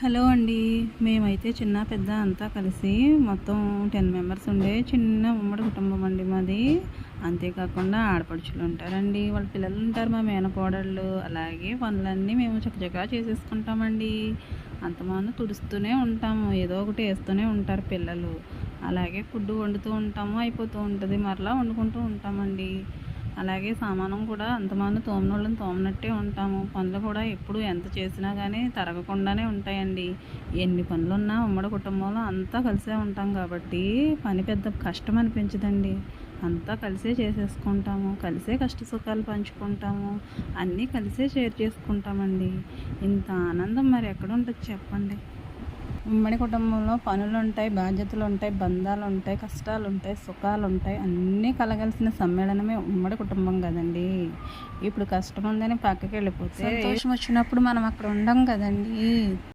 Hello అండి. మేమైతే చిన్న పెద్ద అంతా కలిసి మొత్తం 10 మెంబర్స్ ఉండే చిన్న ఉమ్మడి కుటుంబం అండి మాది. అంతేకాకుండా ఆడపడుచులు ఉంటారండి, వాళ్ళ పిల్లలు ఉంటారు, మా మేనకోడళ్ళు. అలాగే పనులన్నీ మేము చకచకా చేసేసుకుంటామండి. అంతమాను తుడుస్తూనే ఉంటాము, ఏదో ఒకటి వేస్తూనే ఉంటారు పిల్లలు. అలాగే ఫుడ్ వండుతూ ఉంటాము, అయిపోతూ ఉంటుంది, మరలా వండుకుంటూ ఉంటామండి. అలాగే సామానం కూడా అంతమాను తోమనోళ్ళని తోమనట్టే ఉంటాము. పనులు కూడా ఎప్పుడు ఎంత చేసినా కానీ తరగకుండానే ఉంటాయండి. ఎన్ని పనులున్నా ఉమ్మడి కుటుంబంలో అంతా కలిసే ఉంటాం కాబట్టి పని పెద్ద కష్టం అనిపించదండి. అంతా కలిసే చేసేసుకుంటాము, కలిసే కష్ట సుఖాలు పంచుకుంటాము, అన్నీ కలిసే షేర్ చేసుకుంటామండి. ఇంత ఆనందం మరి ఎక్కడ ఉంటుంది చెప్పండి. ఉమ్మడి కుటుంబంలో పనులు ఉంటాయి, బాధ్యతలు ఉంటాయి, బంధాలు ఉంటాయి, కష్టాలు ఉంటాయి, సుఖాలు ఉంటాయి, అన్నీ కలగలిసిన సమ్మేళనమే ఉమ్మడి కుటుంబం కదండి. ఇప్పుడు కష్టం ఉందని పక్కకి వెళ్ళిపోతే సంతోషం వచ్చినప్పుడు మనం అక్కడ ఉండం కదండి.